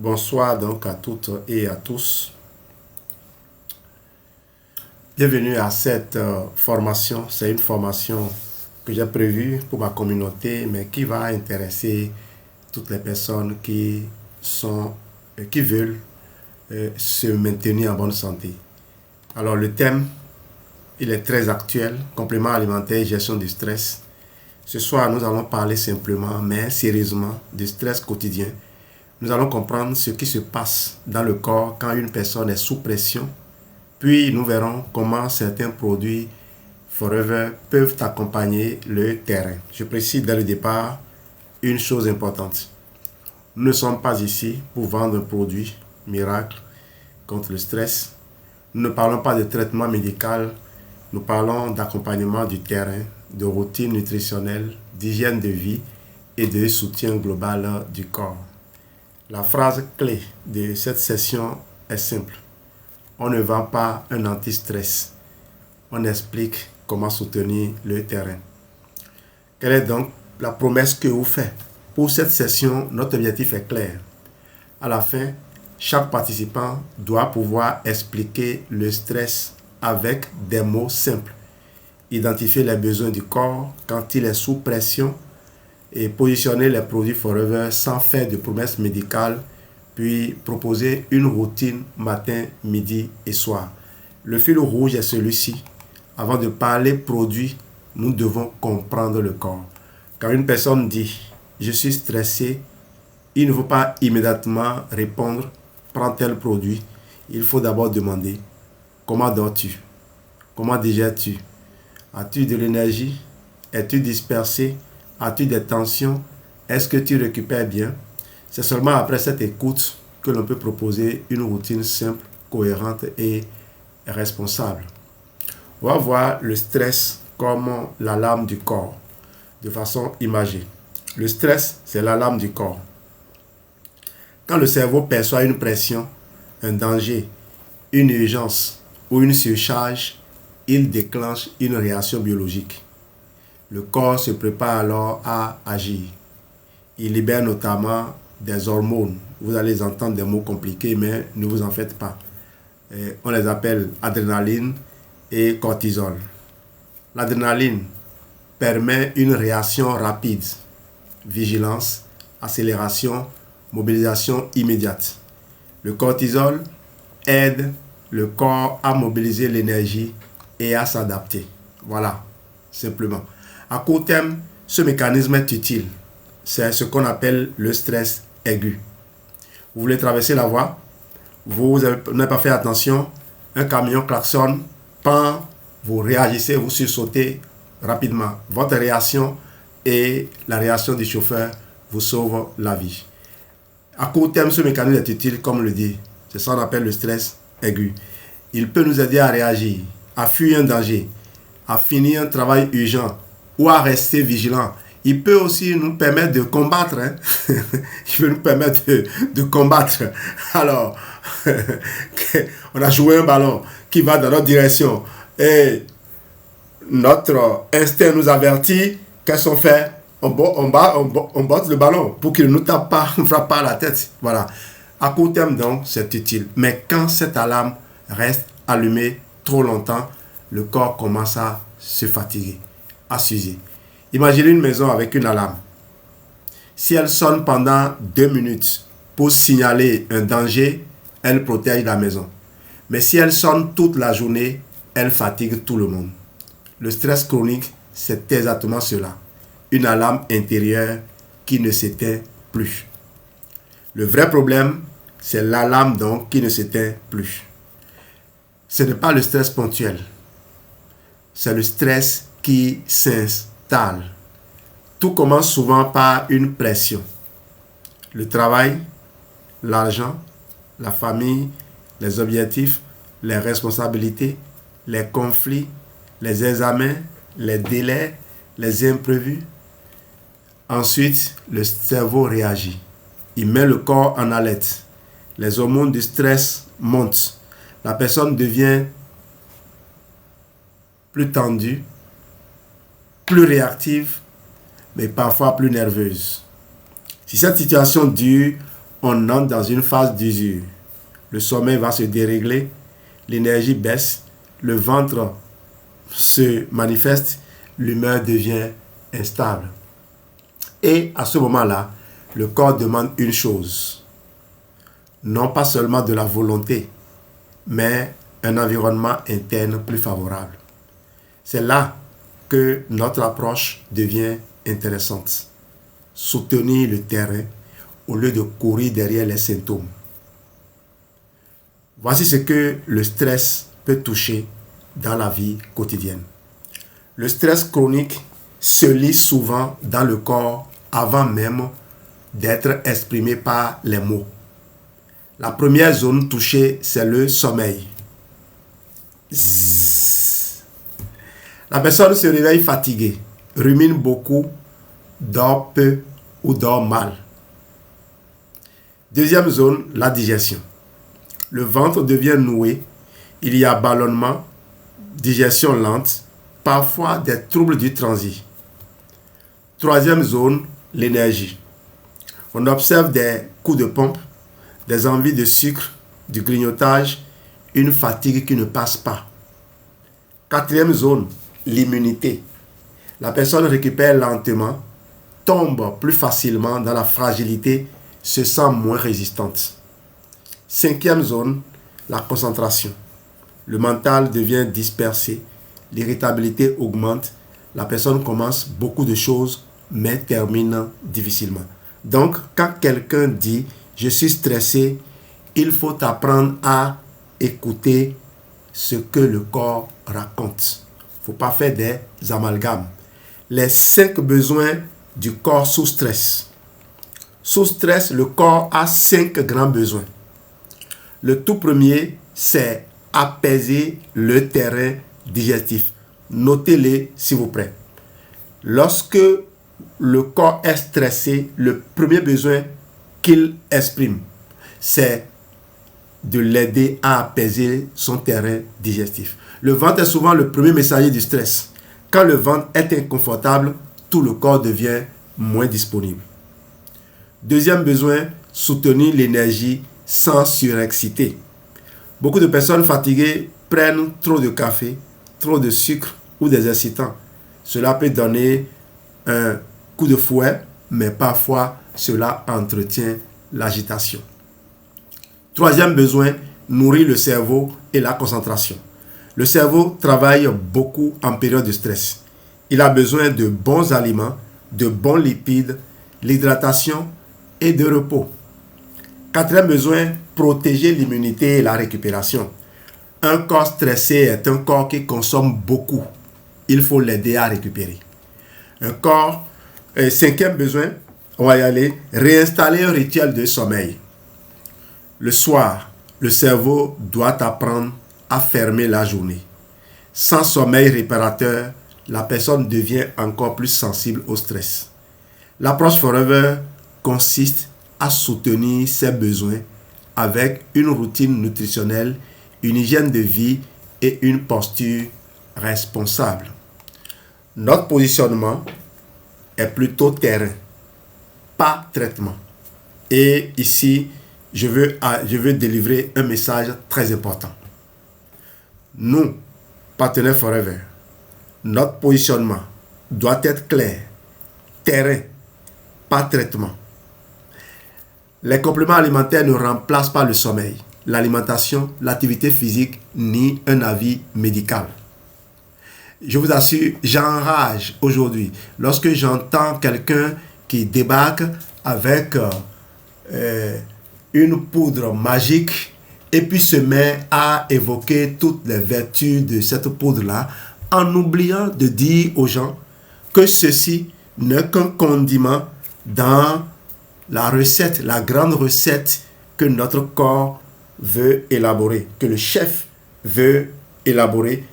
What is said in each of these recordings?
Bonsoir donc à toutes et à tous. Bienvenue à cette formation. C'est une formation que j'ai prévue pour ma communauté, mais qui va intéresser toutes les personnes qui veulent se maintenir en bonne santé. Alors le thème, il est très actuel, complément alimentaire et gestion du stress. Ce soir, nous allons parler simplement, mais sérieusement, du stress quotidien. Nous allons comprendre ce qui se passe dans le corps quand une personne est sous pression. Puis nous verrons comment certains produits Forever peuvent accompagner le terrain. Je précise dès le départ une chose importante. Nous ne sommes pas ici pour vendre un produit miracle contre le stress. Nous ne parlons pas de traitement médical. Nous parlons d'accompagnement du terrain, de routine nutritionnelle, d'hygiène de vie et de soutien global du corps. La phrase clé de cette session est simple. On ne vend pas un anti-stress. On explique comment soutenir le terrain. Quelle est donc la promesse que vous faites? Pour cette session, notre objectif est clair. À la fin, chaque participant doit pouvoir expliquer le stress avec des mots simples. Identifier les besoins du corps quand il est sous pression et positionner les produits Forever sans faire de promesses médicales, puis proposer une routine matin, midi et soir. Le fil rouge est celui-ci. Avant de parler produits, nous devons comprendre le corps. Quand une personne dit « je suis stressé », il ne faut pas immédiatement répondre « prends tel produit ». Il faut d'abord demander « comment dors-tu? Comment digères-tu? As-tu de l'énergie? Es-tu dispersé? As-tu des tensions? Est-ce que tu récupères bien? C'est seulement après cette écoute que l'on peut proposer une routine simple, cohérente et responsable. On va voir le stress comme l'alarme du corps, de façon imagée. Le stress, c'est l'alarme du corps. Quand le cerveau perçoit une pression, un danger, une urgence ou une surcharge, il déclenche une réaction biologique. Le corps se prépare alors à agir. Il libère notamment des hormones. Vous allez entendre des mots compliqués, mais ne vous en faites pas. On les appelle adrénaline et cortisol. L'adrénaline permet une réaction rapide, vigilance, accélération, mobilisation immédiate. Le cortisol aide le corps à mobiliser l'énergie et à s'adapter. Voilà, simplement. À court terme, ce mécanisme est utile. C'est ce qu'on appelle le stress aigu. Vous voulez traverser la voie, vous n'avez pas fait attention, un camion klaxonne, pan, vous réagissez, vous sursautez rapidement. Votre réaction et la réaction du chauffeur vous sauvent la vie. À court terme, ce mécanisme est utile, comme le dit. C'est ça qu'on appelle le stress aigu. Il peut nous aider à réagir, à fuir un danger, à finir un travail urgent ou à rester vigilant. Il peut aussi nous permettre de combattre. Il peut nous permettre de combattre. Alors, on a joué un ballon qui va dans notre direction et notre instinct nous avertit. Qu'est-ce qu'on fait? On botte le ballon pour qu'il ne nous tape pas, ne frappe pas la tête. Voilà. À court terme, donc, c'est utile. Mais quand cette alarme reste allumée trop longtemps, le corps commence à se fatiguer, à s'user. Imaginez une maison avec une alarme. Si elle sonne pendant 2 minutes pour signaler un danger, elle protège la maison. Mais si elle sonne toute la journée, elle fatigue tout le monde. Le stress chronique, c'est exactement cela. Une alarme intérieure qui ne s'éteint plus. Le vrai problème, c'est l'alarme donc qui ne s'éteint plus. Ce n'est pas le stress ponctuel. C'est le stress qui s'installe. Tout commence souvent par une pression. Le travail, l'argent, la famille, les objectifs, les responsabilités, les conflits, les examens, les délais, les imprévus. Ensuite, le cerveau réagit. Il met le corps en alerte. Les hormones du stress montent. La personne devient plus tendue, plus réactive, mais parfois plus nerveuse. Si cette situation dure on entre dans une phase d'usure. Le sommeil va se dérégler, l'énergie baisse, le ventre se manifeste, l'humeur devient instable. Et à ce moment-là, le corps demande une chose, non pas seulement de la volonté, mais un environnement interne plus favorable. C'est là que notre approche devient intéressante. Soutenir le terrain au lieu de courir derrière les symptômes. Voici ce que le stress peut toucher dans la vie quotidienne. Le stress chronique se lit souvent dans le corps avant même d'être exprimé par les mots. La première zone touchée, c'est le sommeil. Zzz. La personne se réveille fatiguée, rumine beaucoup, dort peu ou dort mal. Deuxième zone, la digestion. Le ventre devient noué, il y a ballonnement, digestion lente, parfois des troubles du transit. Troisième zone, l'énergie. On observe des coups de pompe, des envies de sucre, du grignotage, une fatigue qui ne passe pas. Quatrième zone, l'immunité. La personne récupère lentement, tombe plus facilement dans la fragilité, se sent moins résistante. Cinquième zone, la concentration. Le mental devient dispersé, l'irritabilité augmente, la personne commence beaucoup de choses, mais termine difficilement. Donc, quand quelqu'un dit « je suis stressé », il faut apprendre à écouter ce que le corps raconte. Il ne faut pas faire des amalgames. Les 5 besoins du corps sous stress. Sous stress, le corps a 5 grands besoins. Le tout premier, c'est apaiser le terrain digestif. Notez-les, s'il vous plaît. Lorsque le corps est stressé, le premier besoin qu'il exprime, c'est de l'aider à apaiser son terrain digestif. Le ventre est souvent le premier messager du stress. Quand le ventre est inconfortable, tout le corps devient moins disponible. Deuxième besoin, soutenir l'énergie sans surexciter. Beaucoup de personnes fatiguées prennent trop de café, trop de sucre ou des excitants. Cela peut donner un coup de fouet, mais parfois cela entretient l'agitation. Troisième besoin, nourrir le cerveau et la concentration. Le cerveau travaille beaucoup en période de stress. Il a besoin de bons aliments, de bons lipides, l'hydratation et de repos. Quatrième besoin, protéger l'immunité et la récupération. Un corps stressé est un corps qui consomme beaucoup. Il faut l'aider à récupérer. Cinquième besoin, on va y aller, réinstaller un rituel de sommeil. Le soir, le cerveau doit apprendre à fermer la journée. Sans sommeil réparateur, la personne devient encore plus sensible au stress. L'approche Forever consiste à soutenir ses besoins avec une routine nutritionnelle, une hygiène de vie et une posture responsable. Notre positionnement est plutôt terrain, pas traitement. Et ici, je veux délivrer un message très important. Nous, partenaires Forever, notre positionnement doit être clair, terrain, pas traitement. Les compléments alimentaires ne remplacent pas le sommeil, l'alimentation, l'activité physique, ni un avis médical. Je vous assure, j'enrage aujourd'hui lorsque j'entends quelqu'un qui débarque avec une poudre magique et puis se met à évoquer toutes les vertus de cette poudre-là en oubliant de dire aux gens que ceci n'est qu'un condiment dans la recette, la grande recette que notre corps veut élaborer, que le chef veut élaborer,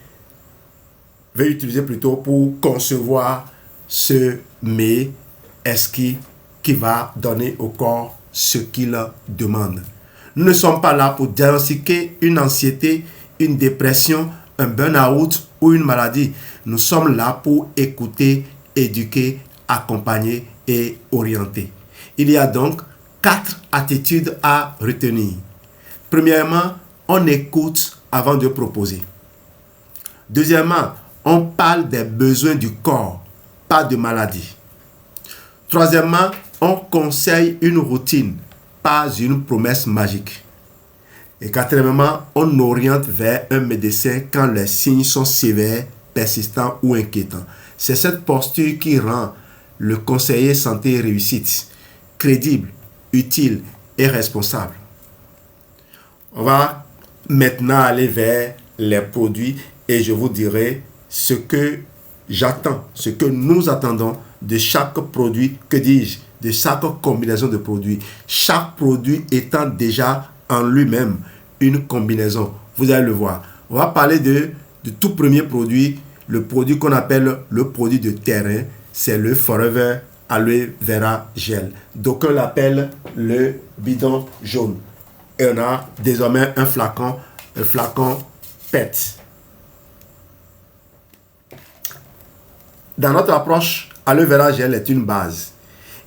veut utiliser plutôt pour concevoir ce mets exquis qui va donner au corps ce qu'il demande. Nous ne sommes pas là pour diagnostiquer une anxiété, une dépression, un burn-out ou une maladie. Nous sommes là pour écouter, éduquer, accompagner et orienter. Il y a donc 4 attitudes à retenir. Premièrement, on écoute avant de proposer. Deuxièmement, on parle des besoins du corps, pas de maladie. Troisièmement, on conseille une routine, pas une promesse magique. Et quatrièmement, on oriente vers un médecin quand les signes sont sévères, persistants ou inquiétants. C'est cette posture qui rend le conseiller santé réussite, crédible, utile et responsable. On va maintenant aller vers les produits et je vous dirai ce que j'attends, ce que nous attendons de chaque produit, que dis-je, de chaque combinaison de produits. Chaque produit étant déjà en lui-même une combinaison. Vous allez le voir. On va parler du tout premier produit, le produit qu'on appelle le produit de terrain. C'est le Forever Aloe Vera Gel. D'aucuns l'appellent le bidon jaune. Et on a désormais un flacon PET. Dans notre approche, Aloe Vera Gel est une base.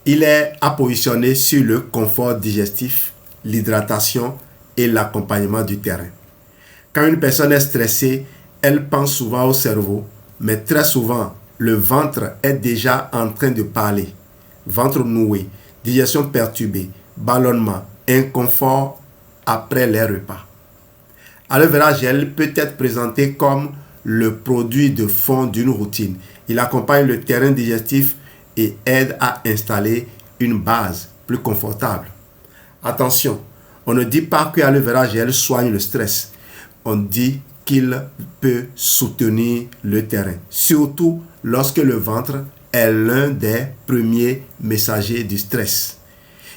Il est à positionner sur le confort digestif, l'hydratation et l'accompagnement du terrain. Quand une personne est stressée, elle pense souvent au cerveau, mais très souvent, le ventre est déjà en train de parler. Ventre noué, digestion perturbée, ballonnement, inconfort après les repas. Aloe Vera Gel peut être présenté comme le produit de fond d'une routine. Il accompagne le terrain digestif et aide à installer une base plus confortable. Attention, on ne dit pas que Aloe Vera Gel soigne le stress. On dit qu'il peut soutenir le terrain, surtout lorsque le ventre est l'un des premiers messagers du stress.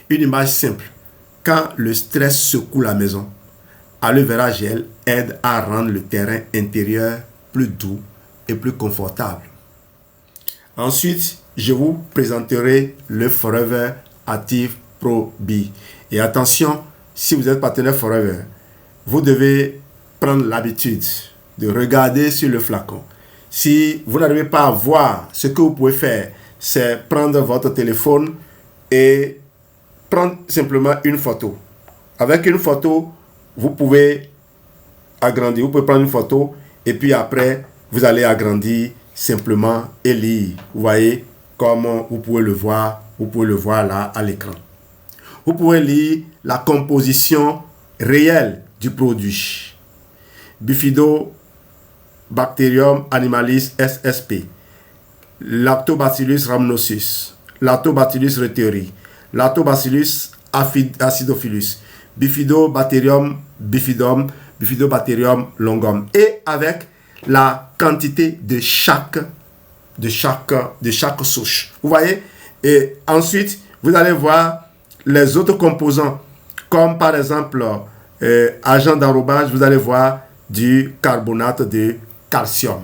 Une image simple, quand le stress secoue la maison, Aloe Vera Gel aide à rendre le terrain intérieur plus doux et plus confortable. Ensuite, je vous présenterai le Forever Active Pro B. Et attention, si vous êtes partenaire Forever, vous devez prendre l'habitude de regarder sur le flacon. Si vous n'arrivez pas à voir, ce que vous pouvez faire, c'est prendre votre téléphone et prendre simplement une photo. Avec une photo, vous pouvez agrandir. Vous pouvez prendre une photo et puis après, vous allez agrandir simplement et lire. Vous voyez comme vous pouvez le voir là à l'écran. Vous pouvez lire la composition réelle du produit. Bifidobacterium animalis SSP, Lactobacillus rhamnosus, Lactobacillus reuteri, Lactobacillus acidophilus, Bifidobacterium bifidum, Bifidobacterium longum, et avec la quantité de chaque souche. Vous voyez? Et ensuite, vous allez voir les autres composants, comme par exemple agent d'enrobage, vous allez voir du carbonate de calcium,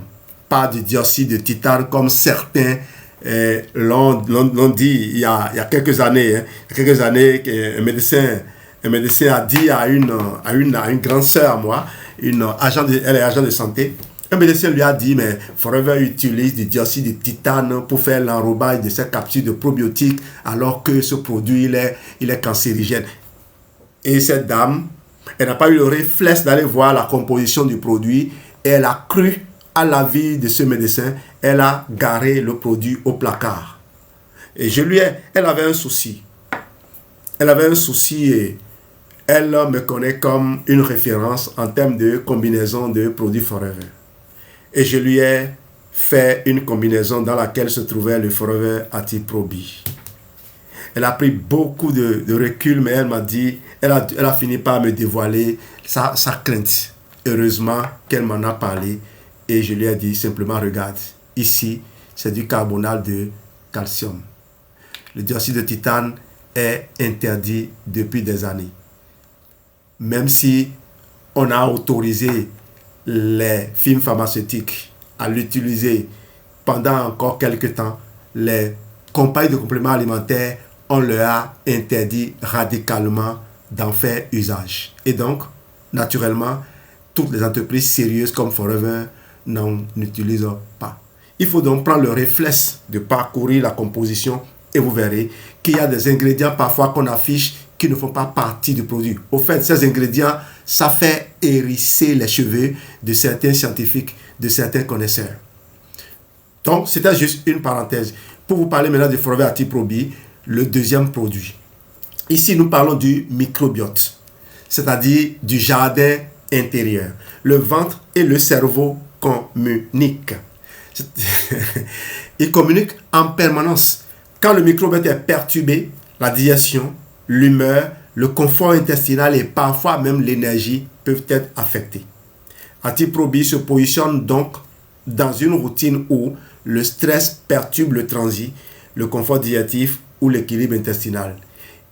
pas du dioxyde de titane comme certains l'ont dit il y a quelques années. Un médecin a dit à une grande sœur à moi, elle est agent de santé. Un médecin lui a dit, mais Forever utilise du dioxyde de titane pour faire l'enrobage de cette capsule de probiotiques, alors que ce produit, il est cancérigène. Et cette dame, elle n'a pas eu le réflexe d'aller voir la composition du produit, et elle a cru à l'avis de ce médecin, elle a garé le produit au placard. Et elle avait un souci. Et elle me connaît comme une référence en termes de combinaison de produits Forever. Et je lui ai fait une combinaison dans laquelle se trouvait le Forever Active Pro B. Elle a pris beaucoup de recul, mais elle m'a dit, elle a fini par me dévoiler sa crainte. Heureusement qu'elle m'en a parlé et je lui ai dit simplement, regarde, ici, c'est du carbonate de calcium. Le dioxyde de titane est interdit depuis des années. Même si on a autorisé les firmes pharmaceutiques à l'utiliser pendant encore quelques temps, les compagnies de compléments alimentaires, on leur a interdit radicalement d'en faire usage. Et donc, naturellement, toutes les entreprises sérieuses comme Forever n'en utilisent pas. Il faut donc prendre le réflexe de parcourir la composition et vous verrez qu'il y a des ingrédients parfois qu'on affiche qui ne font pas partie du produit. Au fait, ces ingrédients, ça fait hérisser les cheveux de certains scientifiques, de certains connaisseurs. Donc, c'était juste une parenthèse. Pour vous parler maintenant de Forever Active Pro B, le deuxième produit. Ici, nous parlons du microbiote, c'est-à-dire du jardin intérieur. Le ventre et le cerveau communiquent. Ils communiquent en permanence. Quand le microbiote est perturbé, la digestion, l'humeur, le confort intestinal et parfois même l'énergie peuvent être affectés. Active Pro B se positionne donc dans une routine où le stress perturbe le transit, le confort digestif ou l'équilibre intestinal.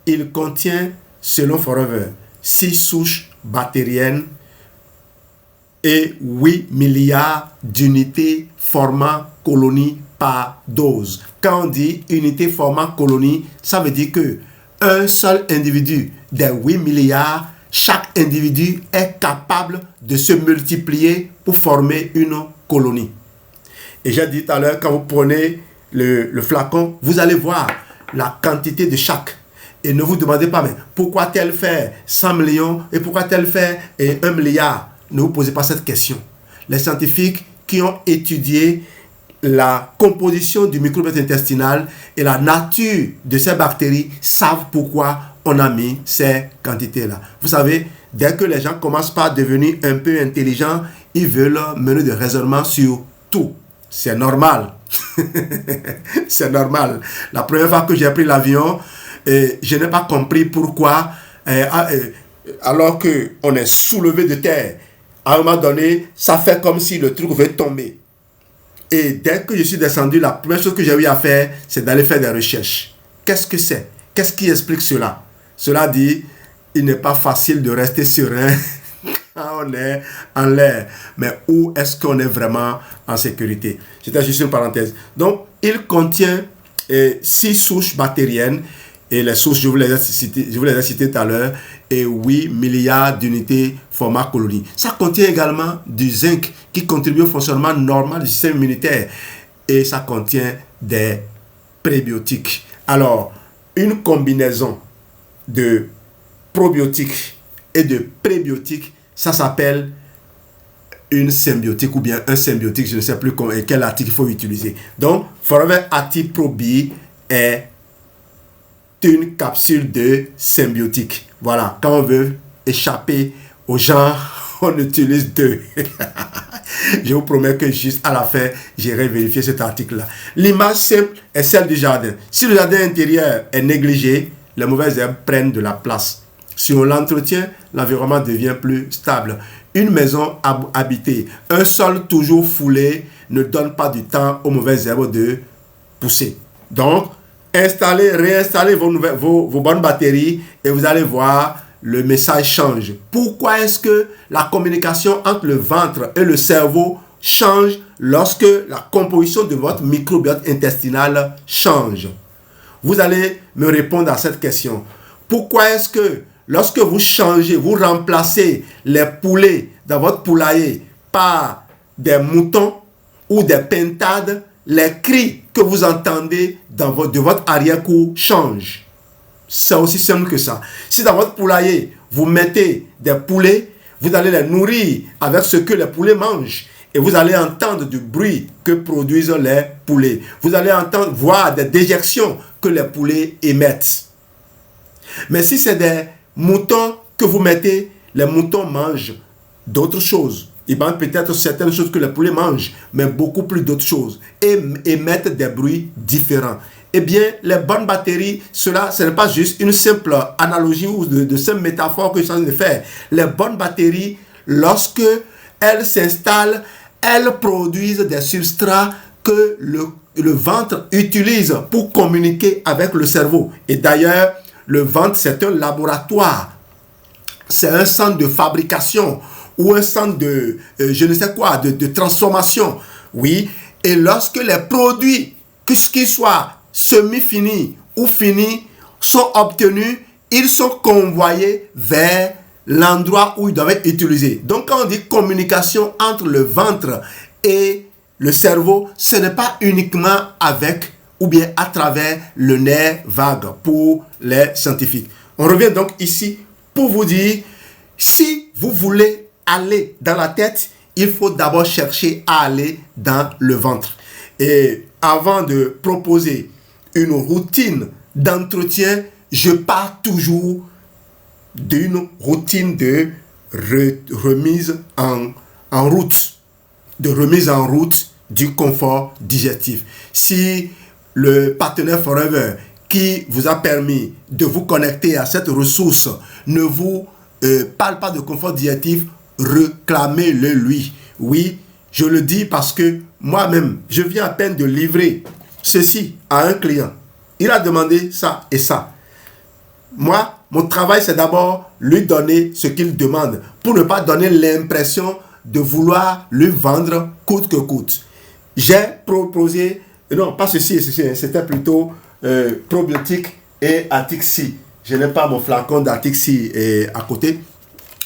Il contient, selon Forever, 6 souches bactériennes et 8 milliards d'unités formant colonie par dose. Quand on dit unité formant colonie, ça veut dire que un seul individu des 8 milliards, chaque individu est capable de se multiplier pour former une colonie. Et j'ai dit tout à l'heure, quand vous prenez le flacon, vous allez voir la quantité de chaque. Et ne vous demandez pas, mais pourquoi tel fait 100 millions et pourquoi tel fait 1 milliard? Ne vous posez pas cette question. Les scientifiques qui ont étudié la composition du microbiote intestinal et la nature de ces bactéries savent pourquoi on a mis ces quantités-là. Vous savez, dès que les gens commencent par devenir un peu intelligents, ils veulent mener des raisonnements sur tout. C'est normal. C'est normal. La première fois que j'ai pris l'avion, je n'ai pas compris pourquoi, alors qu'on est soulevé de terre, à un moment donné, ça fait comme si le truc veut tomber. Et dès que je suis descendu, la première chose que j'ai eu à faire, c'est d'aller faire des recherches. Qu'est-ce que c'est? Qu'est-ce qui explique cela? Cela dit, il n'est pas facile de rester serein quand on est en l'air. Mais où est-ce qu'on est vraiment en sécurité? C'était juste une parenthèse. Donc, il contient 6 souches bactériennes. Et les sources, je vous les ai citées tout à l'heure, et 8 milliards d'unités format colonie. Ça contient également du zinc qui contribue au fonctionnement normal du système immunitaire. Et ça contient des prébiotiques. Alors, une combinaison de probiotiques et de prébiotiques, ça s'appelle une symbiotique ou bien un symbiotique. Je ne sais plus quel article il faut utiliser. Donc, Forever Active Pro B est une capsule de symbiotique. Voilà, quand on veut échapper aux gens, on utilise 2. Je vous promets que juste à la fin, j'irai vérifier cet article-là. L'image simple est celle du jardin. Si le jardin intérieur est négligé, les mauvaises herbes prennent de la place. Si on l'entretient, l'environnement devient plus stable. Une maison habitée, un sol toujours foulé ne donne pas du temps aux mauvaises herbes de pousser. Donc, installez, réinstallez vos bonnes batteries et vous allez voir, le message change. Pourquoi est-ce que la communication entre le ventre et le cerveau change lorsque la composition de votre microbiote intestinal change? Vous allez me répondre à cette question. Pourquoi est-ce que lorsque vous changez, vous remplacez les poulets dans votre poulailler par des moutons ou des pintades, les cris que vous entendez de votre arrière-cour changent? C'est aussi simple que ça. Si dans votre poulailler, vous mettez des poulets, vous allez les nourrir avec ce que les poulets mangent. Et vous allez entendre du bruit que produisent les poulets. Vous allez voir des déjections que les poulets émettent. Mais si c'est des moutons que vous mettez, les moutons mangent d'autres choses. Ils mangent peut-être certaines choses que les poulets mangent, mais beaucoup plus d'autres choses. Et émettent des bruits différents. Eh bien, les bonnes batteries, ce n'est pas juste une simple analogie ou de simple métaphore que je suis en train de faire. Les bonnes batteries, lorsque elles s'installent, elles produisent des substrats que le ventre utilise pour communiquer avec le cerveau. Et d'ailleurs, le ventre, c'est un laboratoire. C'est un centre de fabrication ou un centre de, je ne sais quoi, de transformation. Oui, et lorsque les produits, qu'ils soient semi-finis ou finis, sont obtenus, ils sont convoyés vers l'endroit où ils doivent être utilisés. Donc, quand on dit communication entre le ventre et le cerveau, ce n'est pas uniquement avec ou bien à travers le nerf vague pour les scientifiques. On revient donc ici pour vous dire, si vous voulez aller dans la tête, il faut d'abord chercher à aller dans le ventre. Et avant de proposer une routine d'entretien, je pars toujours d'une routine de remise en route, du confort digestif. Si le partenaire Forever qui vous a permis de vous connecter à cette ressource ne vous parle pas de confort digestif, réclamez-le lui. Oui, je le dis parce que moi-même, je viens à peine de livrer ceci à un client. Il a demandé ça et ça. Moi, mon travail, c'est d'abord lui donner ce qu'il demande pour ne pas donner l'impression de vouloir lui vendre coûte que coûte. J'ai proposé, non, pas ceci, c'était plutôt probiotique et Atixi. Je n'ai pas mon flacon d'Atixi à côté.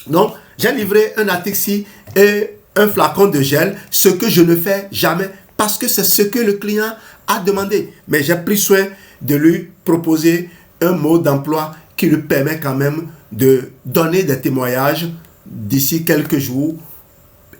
Donc, j'ai livré un Atixi et un flacon de gel, ce que je ne fais jamais parce que c'est ce que le client a demandé. Mais j'ai pris soin de lui proposer un mode d'emploi qui lui permet quand même de donner des témoignages d'ici quelques jours.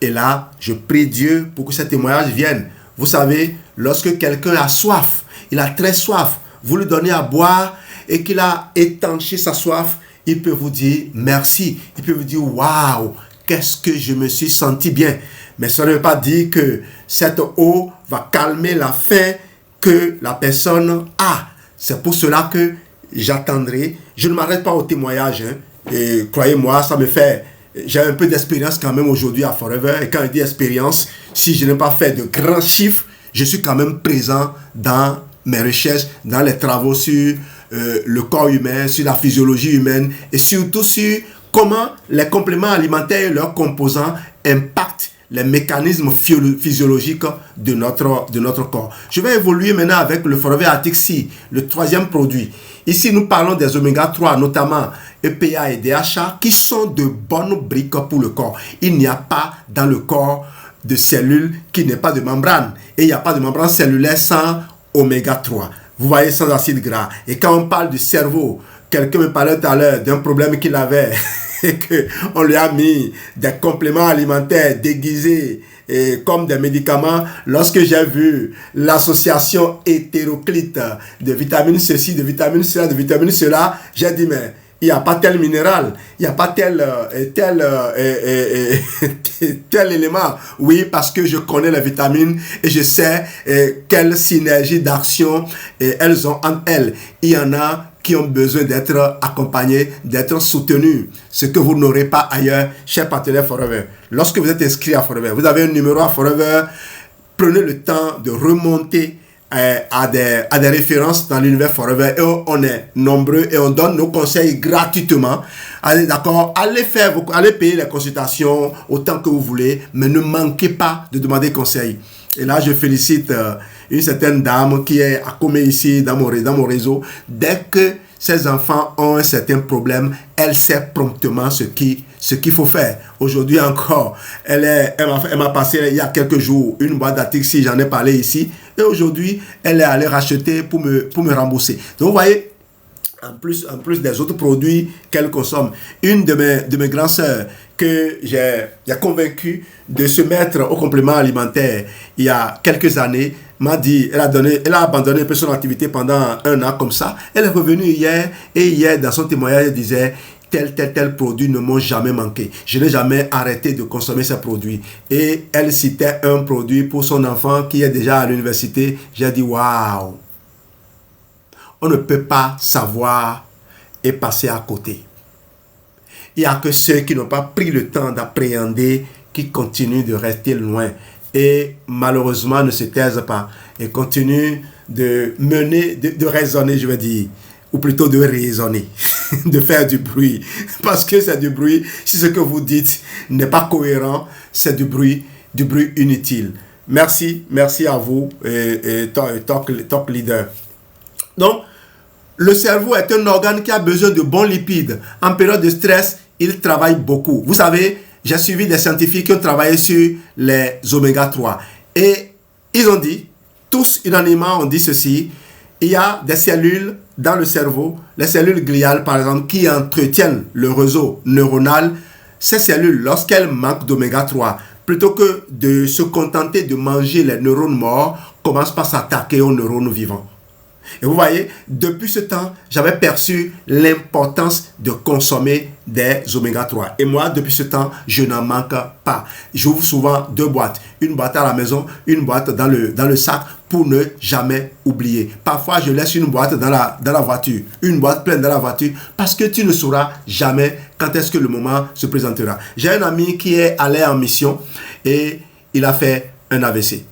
Et là, je prie Dieu pour que ces témoignages viennent. Vous savez, lorsque quelqu'un a soif, il a très soif, vous lui donnez à boire et qu'il a étanché sa soif, il peut vous dire merci. Il peut vous dire waouh, qu'est-ce que je me suis senti bien. Mais ça ne veut pas dire que cette eau va calmer la faim que la personne a. C'est pour cela que j'attendrai. Je ne m'arrête pas au témoignage. Et croyez-moi, ça me fait... J'ai un peu d'expérience quand même aujourd'hui à Forever. Et quand je dis expérience, si je n'ai pas fait de grands chiffres, je suis quand même présent dans mes recherches, dans les travaux sur le corps humain, sur la physiologie humaine et surtout sur comment les compléments alimentaires et leurs composants impactent les mécanismes physiologiques de notre corps. Je vais évoluer maintenant avec le Forever Atixi, le troisième produit. Ici, nous parlons des oméga 3, notamment EPA et DHA, qui sont de bonnes briques pour le corps. Il n'y a pas dans le corps de cellules qui n'aient pas de membrane. Et il n'y a pas de membrane cellulaire sans oméga 3. Vous voyez, sans acide gras. Et quand on parle du cerveau, quelqu'un me parlait tout à l'heure d'un problème qu'il avait et qu'on lui a mis des compléments alimentaires déguisés et comme des médicaments. Lorsque j'ai vu l'association hétéroclite de vitamine ceci, de vitamine cela, de vitamine cela, j'ai dit mais il n'y a pas tel minéral, il n'y a pas tel élément. Oui, parce que je connais les vitamines et je sais quelle synergie d'action elles ont entre elles. Il y en a qui ont besoin d'être accompagnés, d'être soutenus. Ce que vous n'aurez pas ailleurs, chers partenaires Forever. Lorsque vous êtes inscrit à Forever, vous avez un numéro à Forever, prenez le temps de remonter à des références dans l'univers Forever et on est nombreux et on donne nos conseils gratuitement. Allez, d'accord, allez payer les consultations autant que vous voulez, mais ne manquez pas de demander conseil. Et là, je félicite une certaine dame qui est accommée ici dans mon réseau. Dès que ses enfants ont un certain problème, elle sait promptement ce qu'il faut faire. Aujourd'hui encore, elle m'a passé il y a quelques jours une boîte d'Atixi, j'en ai parlé ici. Et aujourd'hui, elle est allée racheter pour me rembourser. Donc, vous voyez, en plus des autres produits qu'elle consomme, une de mes grandes sœurs que j'ai convaincu de se mettre au complément alimentaire il y a quelques années, m'a dit, elle a abandonné un peu son activité pendant un an comme ça. Elle est revenue hier et hier dans son témoignage, elle disait tel produit ne m'ont jamais manqué. Je n'ai jamais arrêté de consommer ces produits. Et elle citait un produit pour son enfant qui est déjà à l'université. J'ai dit waouh, on ne peut pas savoir et passer à côté. Il n'y a que ceux qui n'ont pas pris le temps d'appréhender qui continuent de rester loin et malheureusement ne se taisent pas et continuent de mener, de raisonner, je veux dire, ou plutôt de raisonner, de faire du bruit. Parce que c'est du bruit, si ce que vous dites n'est pas cohérent, c'est du bruit inutile. Merci à vous, Talk Leader. Donc, le cerveau est un organe qui a besoin de bons lipides. En période de stress, il travaille beaucoup. Vous savez, j'ai suivi des scientifiques qui ont travaillé sur les oméga 3. Et ils ont dit, tous unanimement ont dit ceci, Il y a des cellules dans le cerveau, les cellules gliales par exemple, qui entretiennent le réseau neuronal. Ces cellules, lorsqu'elles manquent d'oméga 3, plutôt que de se contenter de manger les neurones morts, commencent par s'attaquer aux neurones vivants. Et vous voyez, depuis ce temps, j'avais perçu l'importance de consommer des oméga 3. Et moi, depuis ce temps, je n'en manque pas. J'ouvre souvent 2 boîtes. Une boîte à la maison, une boîte dans le sac pour ne jamais oublier. Parfois, je laisse une boîte dans la voiture, une boîte pleine dans la voiture, parce que tu ne sauras jamais quand est-ce que le moment se présentera. J'ai un ami qui est allé en mission et il a fait un AVC.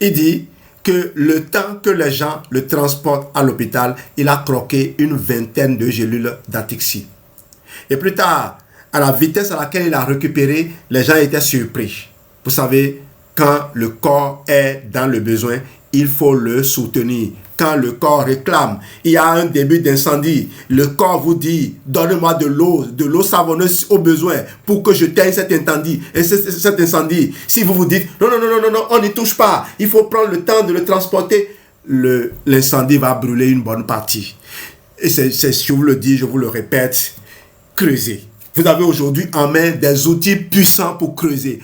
Il dit que le temps que les gens le transportent à l'hôpital, il a croqué une vingtaine de gélules d'Atixi. Et plus tard, à la vitesse à laquelle il a récupéré, les gens étaient surpris. Vous savez, quand le corps est dans le besoin, il faut le soutenir. Quand le corps réclame, il y a un début d'incendie, le corps vous dit, donnez-moi de l'eau savonneuse au besoin pour que je teigne cet incendie. Et cet incendie, si vous vous dites, non, on n'y touche pas, il faut prendre le temps de le transporter, l'incendie va brûler une bonne partie. Et je vous le dis, je vous le répète, creusez. Vous avez aujourd'hui en main des outils puissants pour creuser.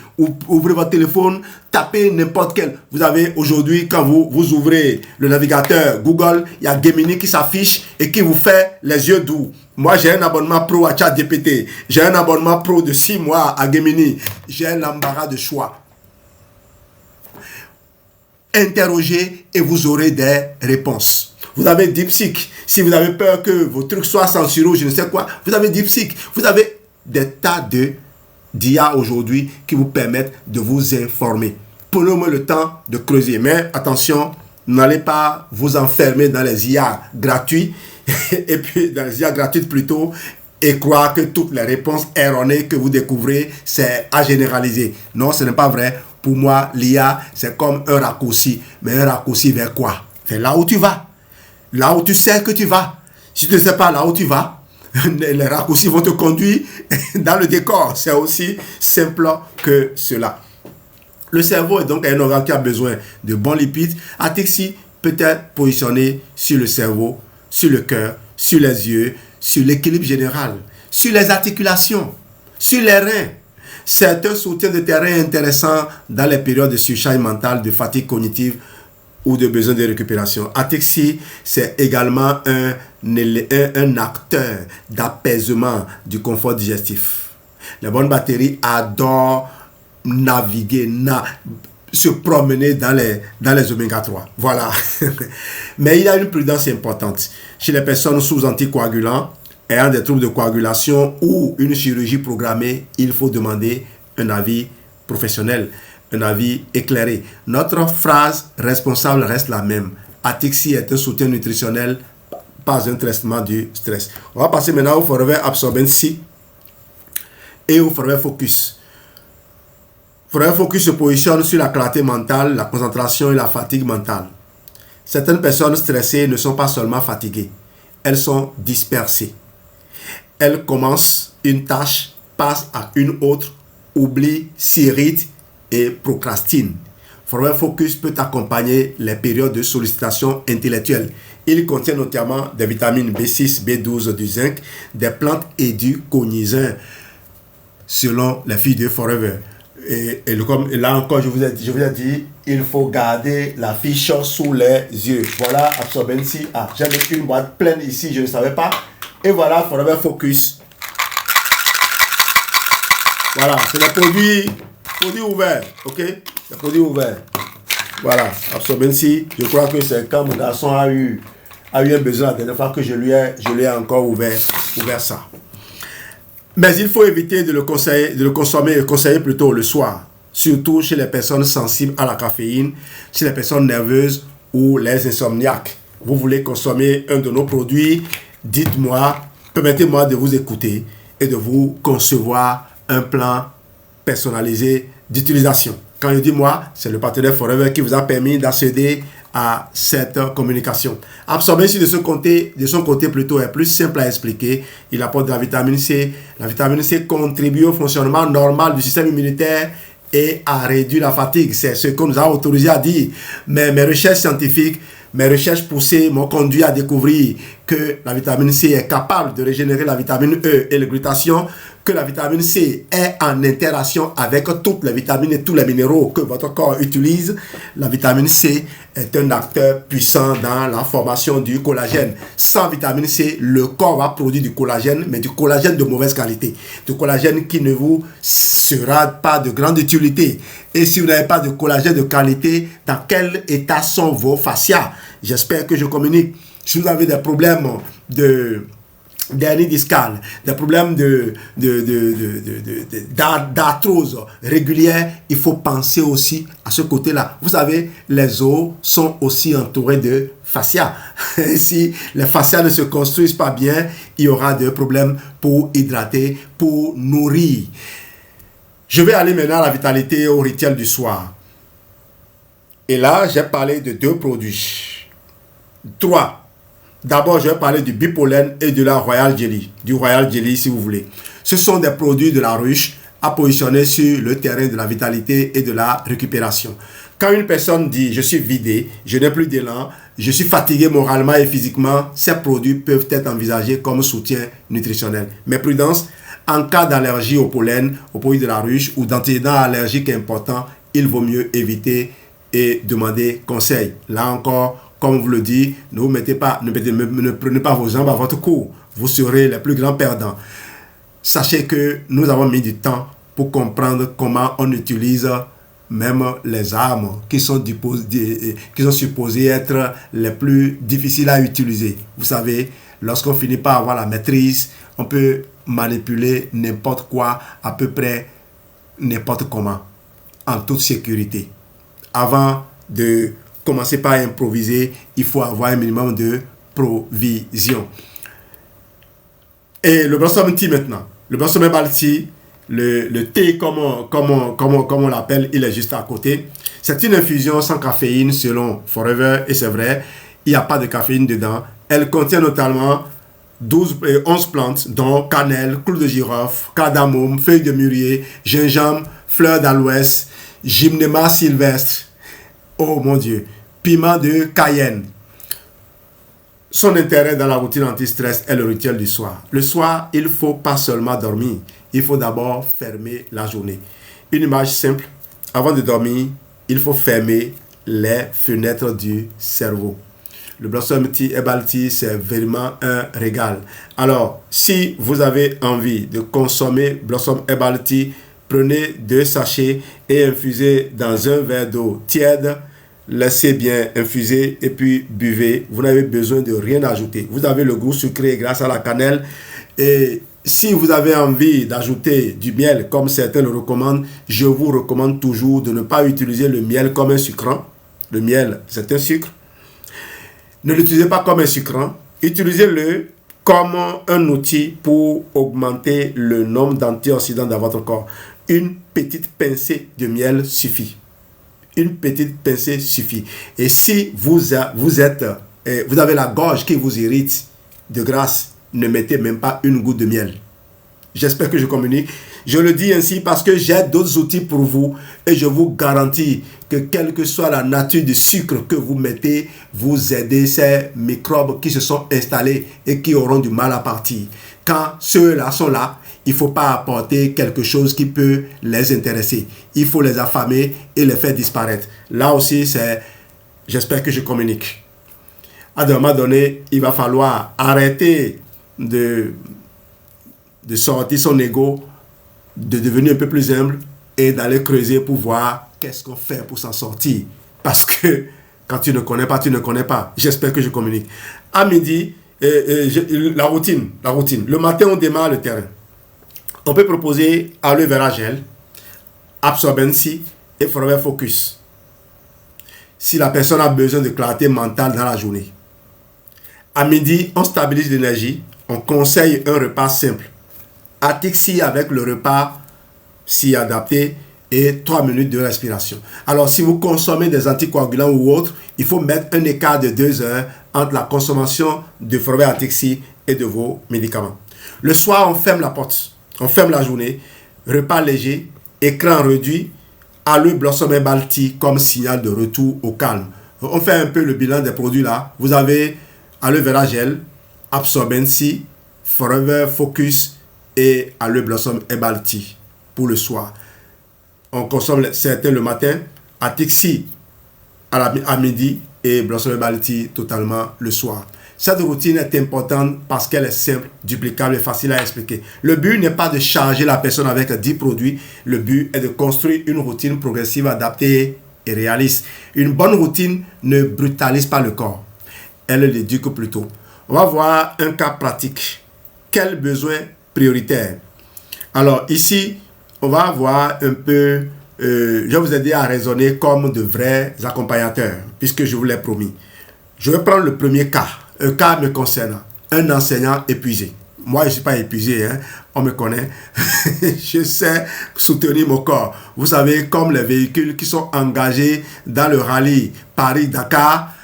Ouvrez votre téléphone, tapez n'importe quel. Vous avez aujourd'hui, quand vous ouvrez le navigateur Google, il y a Gemini qui s'affiche et qui vous fait les yeux doux. Moi, j'ai un abonnement pro à ChatGPT. J'ai un abonnement pro de 6 mois à Gemini. J'ai un embarras de choix. Interrogez et vous aurez des réponses. Vous avez DeepSeek. Si vous avez peur que vos trucs soient censurés ou je ne sais quoi, vous avez DeepSeek. Vous avez des tas d'IA aujourd'hui qui vous permettent de vous informer. Prenez au moins le temps de creuser. Mais attention, n'allez pas vous enfermer dans les IA gratuits, et puis dans les IA gratuites plutôt, et croire que toutes les réponses erronées que vous découvrez, c'est à généraliser. Non, ce n'est pas vrai. Pour moi, l'IA, c'est comme un raccourci. Mais un raccourci vers quoi? Vers là où tu vas. Là où tu sais que tu vas. Si tu ne sais pas là où tu vas, les raccourcis vont te conduire dans le décor. C'est aussi simple que cela. Le cerveau est donc un organe qui a besoin de bons lipides. Atixi peut être positionné sur le cerveau, sur le cœur, sur les yeux, sur l'équilibre général, sur les articulations, sur les reins. C'est un soutien de terrain intéressant dans les périodes de surcharge mentale, de fatigue cognitive ou de besoin de récupération. Atixi, c'est également un acteur d'apaisement du confort digestif. Les bonnes bactéries adorent naviguer, se promener dans les oméga 3. Voilà. Mais il y a une prudence importante. Chez les personnes sous anticoagulants, ayant des troubles de coagulation ou une chirurgie programmée, il faut demander un avis professionnel, un avis éclairé. Notre phrase responsable reste la même. Atixi est un soutien nutritionnel, pas un traitement du stress. On va passer maintenant au Forever Absorbent C et au Forever Focus. Forever Focus se positionne sur la clarté mentale, la concentration et la fatigue mentale. Certaines personnes stressées ne sont pas seulement fatiguées, elles sont dispersées. Elles commencent une tâche, passent à une autre, oublient, s'irritent et procrastinent. Forever Focus peut accompagner les périodes de sollicitation intellectuelle. Il contient notamment des vitamines B6, B12, du zinc, des plantes et du cognizin, selon les fiches de Forever. Et là encore, je vous ai dit, il faut garder la fiche sous les yeux. Voilà, Absorbency. Ah, j'ai mis une boîte pleine ici, je ne savais pas. Et voilà, Forever Focus. Voilà, c'est les produits ouverts, ok? Les produits ouverts. Voilà, Absorbency. Je crois que c'est quand mon garçon a eu un besoin la dernière fois que je lui ai encore ouvert ça. Mais il faut éviter de le conseiller plutôt le soir, surtout chez les personnes sensibles à la caféine, chez les personnes nerveuses ou les insomniaques. Vous voulez consommer un de nos produits, dites-moi, permettez-moi de vous écouter et de vous concevoir un plan personnalisé d'utilisation. Quand je dis moi, c'est le partenaire Forever qui vous a permis d'accéder à cette communication. Absorbency de son côté plutôt est plus simple à expliquer. Il apporte de la vitamine C. La vitamine C contribue au fonctionnement normal du système immunitaire et à réduire la fatigue. C'est ce qu'on nous a autorisé à dire. Mais mes recherches scientifiques, mes recherches poussées m'ont conduit à découvrir que la vitamine C est capable de régénérer la vitamine E et le glutathion, que la vitamine C est en interaction avec toutes les vitamines et tous les minéraux que votre corps utilise. La vitamine C est un acteur puissant dans la formation du collagène. Sans vitamine C, le corps va produire du collagène, mais du collagène de mauvaise qualité. Du collagène qui ne vous sera pas de grande utilité. Et si vous n'avez pas de collagène de qualité, dans quel état sont vos fascias? J'espère que je communique. Si vous avez des problèmes d'hernie discale, des problèmes d'arthrose régulière, il faut penser aussi à ce côté-là. Vous savez, les os sont aussi entourés de fascia. Et si les fascias ne se construisent pas bien, il y aura des problèmes pour hydrater, pour nourrir. Je vais aller maintenant à la vitalité, au rituel du soir. Et là, j'ai parlé de 2 produits. 3. D'abord, je vais parler du bipolène et de la Royal Jelly. Du Royal Jelly, si vous voulez. Ce sont des produits de la ruche à positionner sur le terrain de la vitalité et de la récupération. Quand une personne dit « je suis vidé, je n'ai plus d'élan, je suis fatigué moralement et physiquement », ces produits peuvent être envisagés comme soutien nutritionnel. Mais prudence, en cas d'allergie au pollen, au produit de la ruche ou d'antécédents allergiques importants, il vaut mieux éviter et demander conseil. Là encore, comme vous le dit, ne prenez pas vos jambes à votre cou. Vous serez les plus grands perdants. Sachez que nous avons mis du temps pour comprendre comment on utilise même les armes qui sont supposées être les plus difficiles à utiliser. Vous savez, lorsqu'on finit par avoir la maîtrise, on peut manipuler n'importe quoi, à peu près n'importe comment, en toute sécurité. Avant de commencer par improviser, il faut avoir un minimum de provision. Et le Blossom Tea maintenant. Le Blossom Herbal Tea, le thé comme on l'appelle, il est juste à côté. C'est une infusion sans caféine selon Forever et c'est vrai, il n'y a pas de caféine dedans. Elle contient notamment 11 plantes dont cannelle, clou de girofle, cardamome, feuilles de mûrier, gingembre, fleurs d'aloès, gymnema sylvestre. Oh mon Dieu! Piment de Cayenne. Son intérêt dans la routine anti-stress est le rituel du soir. Le soir, il ne faut pas seulement dormir. Il faut d'abord fermer la journée. Une image simple. Avant de dormir, il faut fermer les fenêtres du cerveau. Le Blossom Tea Herbal Tea, c'est vraiment un régal. Alors, si vous avez envie de consommer Blossom Herbal Tea, prenez 2 sachets et infusez dans un verre d'eau tiède. Laissez bien infuser et puis buvez. Vous n'avez besoin de rien ajouter. Vous avez le goût sucré grâce à la cannelle. Et si vous avez envie d'ajouter du miel, comme certains le recommandent, je vous recommande toujours de ne pas utiliser le miel comme un sucrant. Le miel, c'est un sucre. Ne l'utilisez pas comme un sucrant. Utilisez-le comme un outil pour augmenter le nombre d'antioxydants dans votre corps. Une petite pincée de miel suffit. Une petite pincée suffit. Et si vous avez la gorge qui vous irrite, de grâce, ne mettez même pas une goutte de miel. J'espère que je communique. Je le dis ainsi parce que j'ai d'autres outils pour vous et je vous garantis que quelle que soit la nature du sucre que vous mettez, vous aidez ces microbes qui se sont installés et qui auront du mal à partir. Quand ceux-là sont là, il ne faut pas apporter quelque chose qui peut les intéresser. Il faut les affamer et les faire disparaître. Là aussi, j'espère que je communique. À un moment donné, il va falloir arrêter de sortir son ego, de devenir un peu plus humble et d'aller creuser pour voir qu'est-ce qu'on fait pour s'en sortir. Parce que quand tu ne connais pas, tu ne connais pas. J'espère que je communique. À midi, la routine. Le matin, on démarre le terrain. On peut proposer aloe vera gel, absorbency et forever focus. Si la personne a besoin de clarté mentale dans la journée. À midi, on stabilise l'énergie. On conseille un repas simple. Atixi avec le repas si adapté et 3 minutes de respiration. Alors, si vous consommez des anticoagulants ou autres, il faut mettre un écart de 2 heures entre la consommation de Forever Atixi et de vos médicaments. Le soir, on ferme la porte. On ferme la journée, repas léger, écran réduit, Aloe Blossom Herbal Tea comme signal de retour au calme. On fait un peu le bilan des produits là. Vous avez Aloe Vera Gel, Absorbency, Forever Focus et Aloe Blossom Herbal Tea pour le soir. On consomme certains le matin, Atixi à midi et Blossom Herbal Tea totalement le soir. Cette routine est importante parce qu'elle est simple, duplicable et facile à expliquer. Le but n'est pas de charger la personne avec 10 produits. Le but est de construire une routine progressive, adaptée et réaliste. Une bonne routine ne brutalise pas le corps. Elle l'éduque plutôt. On va voir un cas pratique. Quel besoin prioritaire? Alors ici, on va voir un peu, je vais vous aider à raisonner comme de vrais accompagnateurs, puisque je vous l'ai promis. Je vais prendre le premier cas. Un cas me concernant, un enseignant épuisé. Moi, je ne suis pas épuisé, hein? On me connaît. Je sais soutenir mon corps. Vous savez, comme les véhicules qui sont engagés dans le rallye Paris-Dakar,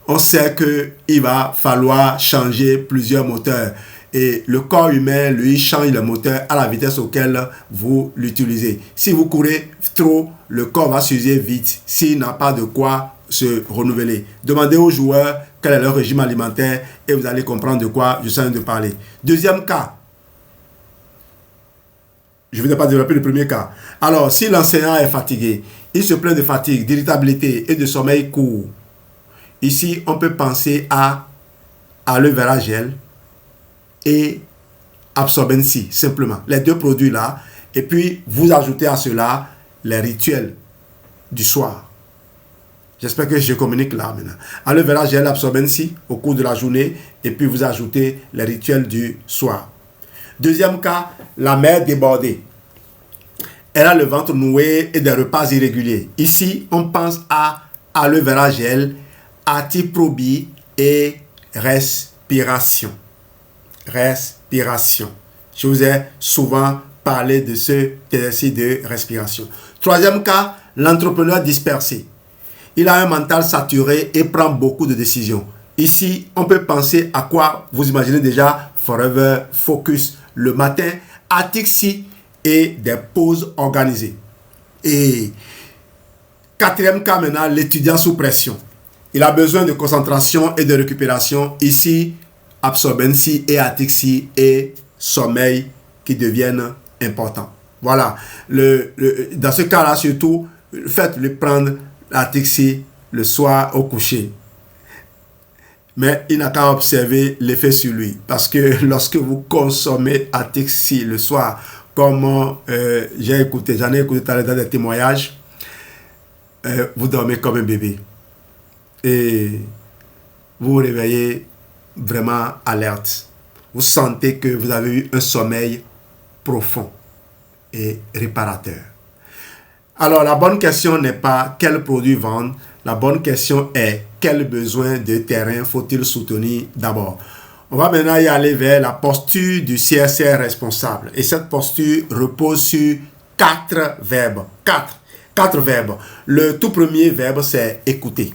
on sait qu'il va falloir changer plusieurs moteurs. Et le corps humain, lui, change le moteur à la vitesse auquel vous l'utilisez. Si vous courez trop, le corps va s'user vite s'il n'a pas de quoi se renouveler. Demandez aux joueurs quel est leur régime alimentaire et vous allez comprendre de quoi je suis en train de parler. Deuxième cas. Je ne vais pas développer le premier cas. Alors, si l'enseignant est fatigué, il se plaint de fatigue, d'irritabilité et de sommeil court. Ici, on peut penser à Aloe Vera Gel et Absorbency, simplement. Les deux produits-là. Et puis, vous ajoutez à cela les rituels du soir. J'espère que je communique là maintenant. Aloe Vera Gel, Absorbency au cours de la journée. Et puis, vous ajoutez les rituels du soir. Deuxième cas, la mère débordée. Elle a le ventre noué et des repas irréguliers. Ici, on pense à Aloe Vera Gel, Atiprobi et respiration. Respiration. Je vous ai souvent parlé de ce exercice de respiration. Troisième cas, l'entrepreneur dispersé. Il a un mental saturé et prend beaucoup de décisions. Ici, on peut penser à quoi vous imaginez déjà Forever Focus le matin, Atixi et des pauses organisées. Et quatrième cas maintenant, l'étudiant sous pression. Il a besoin de concentration et de récupération. Ici, Absorbency et Atixi et sommeil qui deviennent importants. Voilà. Dans ce cas-là, surtout, faites-le prendre Atixi le soir au coucher. Mais il n'a qu'à observer l'effet sur lui. Parce que lorsque vous consommez Atixi le soir, comme j'en ai écouté tout à l'heure dans des témoignages, vous dormez comme un bébé. Et vous vous réveillez vraiment alerte. Vous sentez que vous avez eu un sommeil profond et réparateur. Alors, la bonne question n'est pas quel produit vendre. La bonne question est quel besoin de terrain faut-il soutenir d'abord. On va maintenant y aller vers la posture du CSR responsable. Et cette posture repose sur 4 verbes. 4 verbes. Le tout premier verbe, c'est écouter.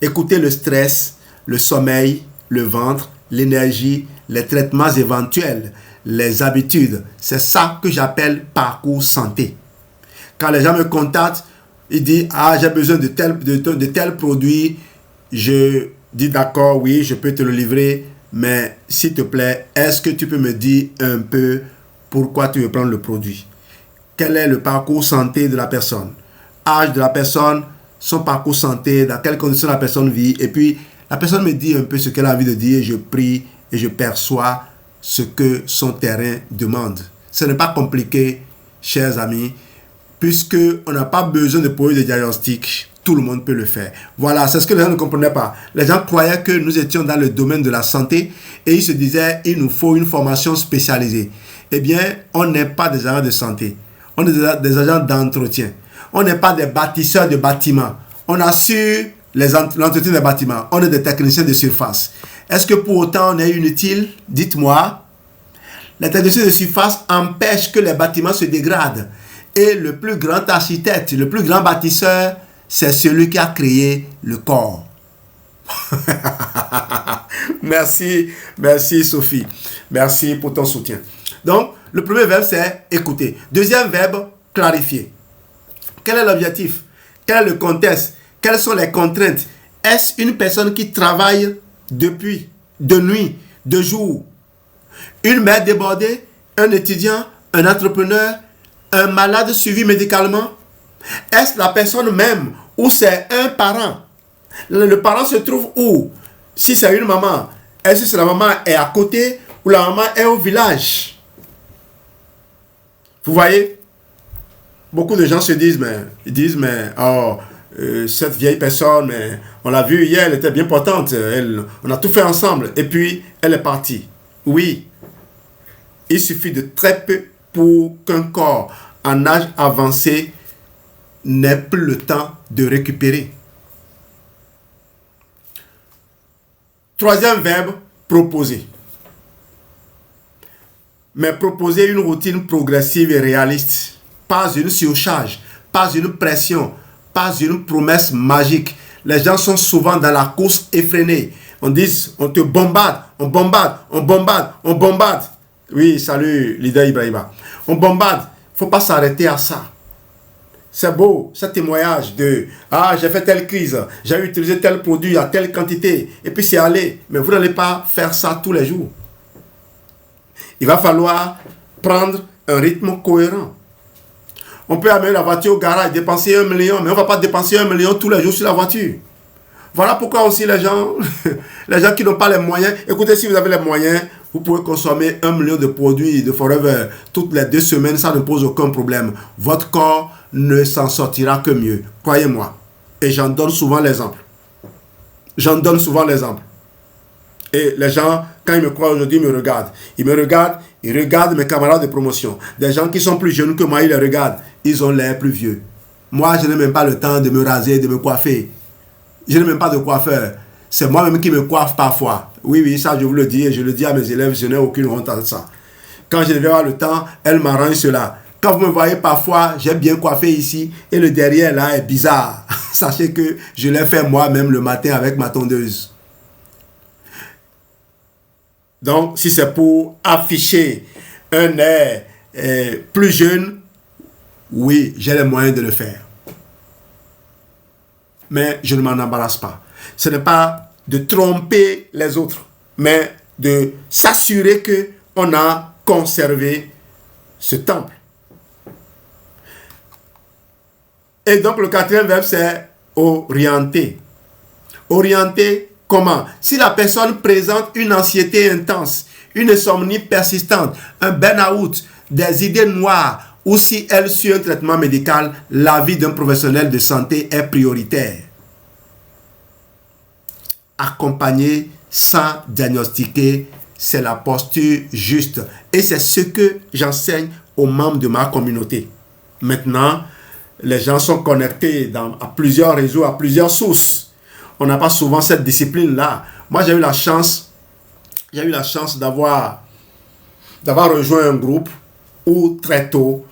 Écouter le stress, le sommeil, le ventre, l'énergie, les traitements éventuels, les habitudes. C'est ça que j'appelle parcours santé. Quand les gens me contactent, ils disent « Ah, j'ai besoin de tel produit. » Je dis « D'accord, oui, je peux te le livrer. Mais s'il te plaît, est-ce que tu peux me dire un peu pourquoi tu veux prendre le produit? Quel est le parcours santé de la personne? Âge de la personne, son parcours santé, dans quelles conditions la personne vit. Et puis, la personne me dit un peu ce qu'elle a envie de dire. Je prie et je perçois ce que son terrain demande. Ce n'est pas compliqué, chers amis, puisqu'on n'a pas besoin de produits de diagnostic. Tout le monde peut le faire. Voilà, c'est ce que les gens ne comprenaient pas. Les gens croyaient que nous étions dans le domaine de la santé et ils se disaient il nous faut une formation spécialisée. Eh bien, on n'est pas des agents de santé. On est des agents d'entretien. On n'est pas des bâtisseurs de bâtiments. On assure l'entretien des bâtiments. On est des techniciens de surface. Est-ce que pour autant on est inutile? Dites-moi. Les techniciens de surface empêchent que les bâtiments se dégradent. Et le plus grand architecte, le plus grand bâtisseur, c'est celui qui a créé le corps. Merci Sophie. Merci pour ton soutien. Donc, le premier verbe, c'est écouter. Deuxième verbe, clarifier. Quel est l'objectif? Quel est le contexte? Quelles sont les contraintes? Est-ce une personne qui travaille depuis, de nuit, de jour? Une mère débordée? Un étudiant? Un entrepreneur? Un malade suivi médicalement? Est-ce la personne même ou c'est un parent? Le parent se trouve où? Si c'est une maman, est-ce que la maman est à côté ou la maman est au village? Vous voyez? Beaucoup de gens se disent, cette vieille personne, mais on l'a vue hier, elle était bien portante, on a tout fait ensemble, et puis elle est partie. Oui, il suffit de très peu pour qu'un corps en âge avancé n'ait plus le temps de récupérer. Troisième verbe, proposer. Mais proposer une routine progressive et réaliste. Pas une surcharge, pas une pression, pas une promesse magique. Les gens sont souvent dans la course effrénée. On dit, on te bombarde, on bombarde, on bombarde, on bombarde. Oui, salut, leader Ibrahima. On bombarde. Il ne faut pas s'arrêter à ça. C'est beau, ce témoignage de « Ah, j'ai fait telle crise, j'ai utilisé tel produit à telle quantité, et puis c'est allé. » Mais vous n'allez pas faire ça tous les jours. Il va falloir prendre un rythme cohérent. On peut amener la voiture au garage, dépenser 1 million, mais on ne va pas dépenser 1 million tous les jours sur la voiture. Voilà pourquoi aussi les gens qui n'ont pas les moyens, écoutez, si vous avez les moyens, vous pouvez consommer 1 million de produits de Forever toutes les 2 semaines, ça ne pose aucun problème. Votre corps ne s'en sortira que mieux, croyez-moi. Et j'en donne souvent l'exemple. Et les gens, quand ils me croient aujourd'hui, ils me regardent. Ils regardent mes camarades de promotion. Des gens qui sont plus jeunes que moi, ils les regardent. Ils ont l'air plus vieux. Moi, je n'ai même pas le temps de me raser, de me coiffer. Je n'ai même pas de coiffeur. C'est moi-même qui me coiffe parfois. Oui, ça je vous le dis et je le dis à mes élèves, je n'ai aucune honte à ça. Quand je vais avoir le temps, elle m'arrange cela. Quand vous me voyez parfois, j'ai bien coiffé ici et le derrière là est bizarre. Sachez que je l'ai fait moi-même le matin avec ma tondeuse. Donc, si c'est pour afficher un air plus jeune, oui, j'ai les moyens de le faire. Mais je ne m'en embarrasse pas. Ce n'est pas de tromper les autres, mais de s'assurer qu'on a conservé ce temple. Et donc le quatrième verbe, c'est orienter. Orienter comment? Si la personne présente une anxiété intense, une insomnie persistante, un burn-out, des idées noires, ou si elle suit un traitement médical, l'avis d'un professionnel de santé est prioritaire. Accompagner sans diagnostiquer, c'est la posture juste. Et c'est ce que j'enseigne aux membres de ma communauté. Maintenant, les gens sont connectés à plusieurs réseaux, à plusieurs sources. On n'a pas souvent cette discipline-là. Moi, j'ai eu la chance d'avoir rejoint un groupe où très tôt,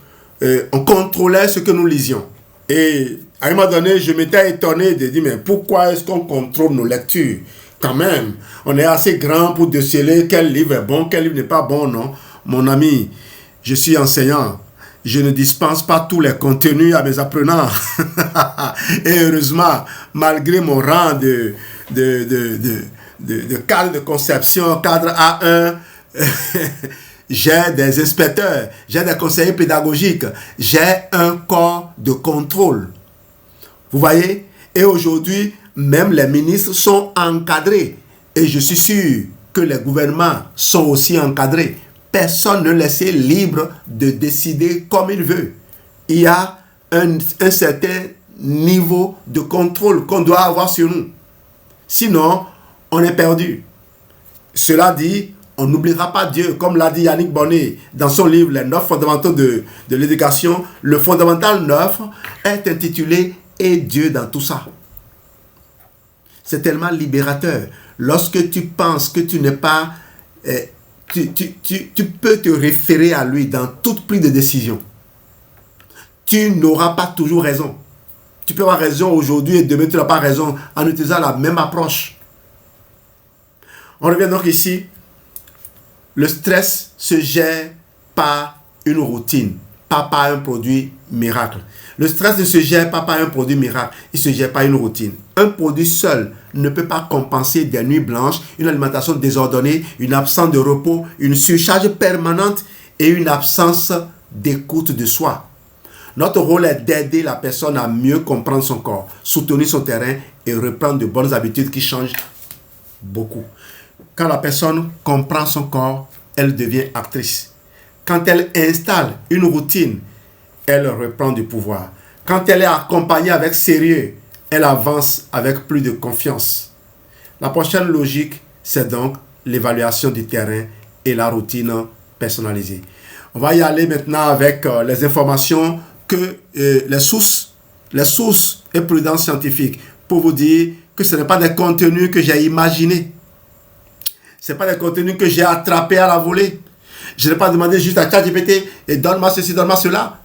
on contrôlait ce que nous lisions. Et à un moment donné, je m'étais étonné de dire, mais pourquoi est-ce qu'on contrôle nos lectures? Quand même, on est assez grand pour déceler quel livre est bon, quel livre n'est pas bon, non? Mon ami, je suis enseignant. Je ne dispense pas tous les contenus à mes apprenants. Et heureusement, malgré mon rang de cadre de conception, cadre A1, j'ai des inspecteurs, j'ai des conseillers pédagogiques, j'ai un corps de contrôle. Vous voyez? Et aujourd'hui, même les ministres sont encadrés. Et je suis sûr que les gouvernements sont aussi encadrés. Personne ne laisse libre de décider comme il veut. Il y a un certain niveau de contrôle qu'on doit avoir sur nous. Sinon, on est perdu. Cela dit, on n'oubliera pas Dieu, comme l'a dit Yannick Bonnet dans son livre « Les 9 fondamentaux de l'éducation ». Le fondamental 9 est intitulé « Et Dieu dans tout ça ». C'est tellement libérateur. Lorsque tu penses que tu n'es pas... Tu peux te référer à lui dans toute prise de décision. Tu n'auras pas toujours raison. Tu peux avoir raison aujourd'hui et demain tu n'as pas raison en utilisant la même approche. On revient donc ici. Le stress se gère par une routine. pas par un produit miracle. Le stress ne se gère pas par un produit miracle, il se gère par une routine. Un produit seul ne peut pas compenser des nuits blanches, une alimentation désordonnée, une absence de repos, une surcharge permanente et une absence d'écoute de soi. Notre rôle est d'aider la personne à mieux comprendre son corps, soutenir son terrain et reprendre de bonnes habitudes qui changent beaucoup. Quand la personne comprend son corps, elle devient actrice. Quand elle installe une routine, elle reprend du pouvoir. Quand elle est accompagnée avec sérieux, elle avance avec plus de confiance. La prochaine logique, c'est donc l'évaluation du terrain et la routine personnalisée. On va y aller maintenant avec les informations que les sources et prudence scientifique pour vous dire que ce n'est pas des contenus que j'ai imaginés. Ce n'est pas des contenus que j'ai attrapés à la volée. Je n'ai pas demandé juste à ChatGPT et donne-moi ceci, donne-moi cela.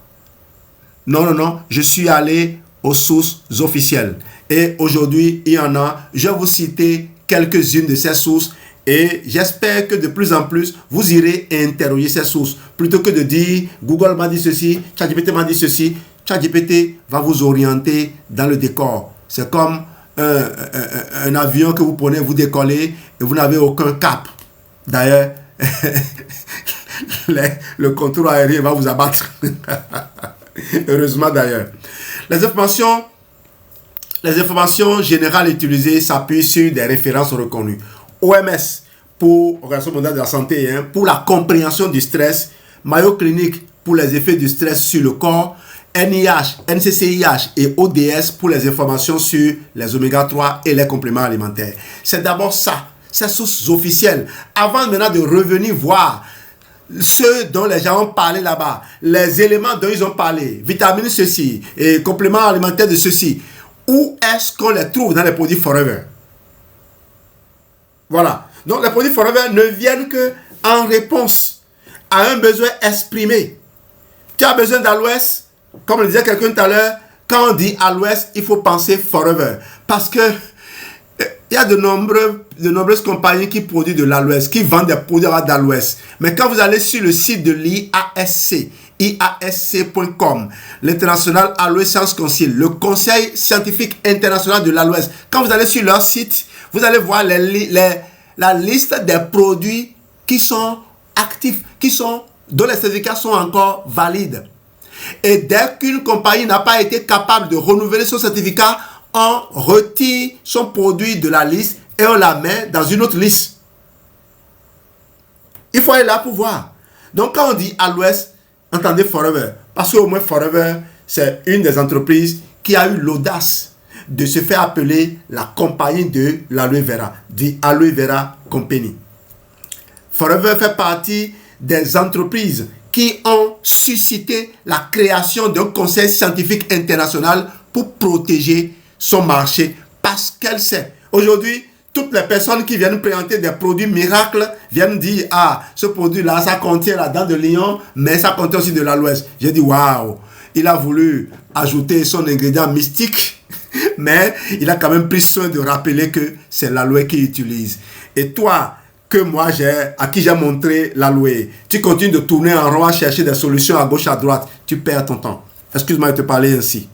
Non. Je suis allé aux sources officielles. Et aujourd'hui, il y en a. Je vais vous citer quelques-unes de ces sources. Et j'espère que de plus en plus, vous irez interroger ces sources. Plutôt que de dire, Google m'a dit ceci, ChatGPT m'a dit ceci. ChatGPT va vous orienter dans le décor. C'est comme un avion que vous prenez, vous décollez et vous n'avez aucun cap. D'ailleurs, le contrôle aérien va vous abattre. Heureusement d'ailleurs. Les informations générales utilisées s'appuient sur des références reconnues. OMS, pour Organisation mondiale de la santé, pour la compréhension du stress. Mayo Clinic, pour les effets du stress sur le corps. NIH, NCCIH et ODS pour les informations sur les oméga 3 et les compléments alimentaires. C'est d'abord ça, ces sources officielles. Avant maintenant de revenir voir ceux dont les gens ont parlé là-bas, les éléments dont ils ont parlé, vitamines ceci, et compléments alimentaires de ceci, où est-ce qu'on les trouve dans les produits Forever? Voilà. Donc les produits Forever ne viennent que en réponse à un besoin exprimé. Tu as besoin d'aloès, comme le disait quelqu'un tout à l'heure, quand on dit aloès, il faut penser Forever. Parce que il y a de nombreuses compagnies qui produisent de l'aloès, qui vendent des produits d'aloès. Mais quand vous allez sur le site de l'IASC, IASC.com, l'International Aloe Science Council, le Conseil scientifique international de l'aloès, quand vous allez sur leur site, vous allez voir la liste des produits qui sont actifs, dont les certificats sont encore valides. Et dès qu'une compagnie n'a pas été capable de renouveler son certificat, on retire son produit de la liste et on la met dans une autre liste. Il faut aller là pour voir. Donc quand on dit aloès, entendez Forever. Parce qu'au moins Forever, c'est une des entreprises qui a eu l'audace de se faire appeler la compagnie de l'aloe vera, dit Aloe Vera Company. Forever fait partie des entreprises qui ont suscité la création d'un conseil scientifique international pour protéger son marché parce qu'elle sait. Aujourd'hui, toutes les personnes qui viennent présenter des produits miracles viennent dire, ah, ce produit-là, ça contient la dent de lion, mais ça contient aussi de l'aloès. J'ai dit, waouh, il a voulu ajouter son ingrédient mystique, mais il a quand même pris soin de rappeler que c'est l'aloe qu'il utilise. Et toi, à qui j'ai montré l'aloe, tu continues de tourner en rond à chercher des solutions à gauche, à droite, tu perds ton temps. Excuse-moi de te parler ainsi.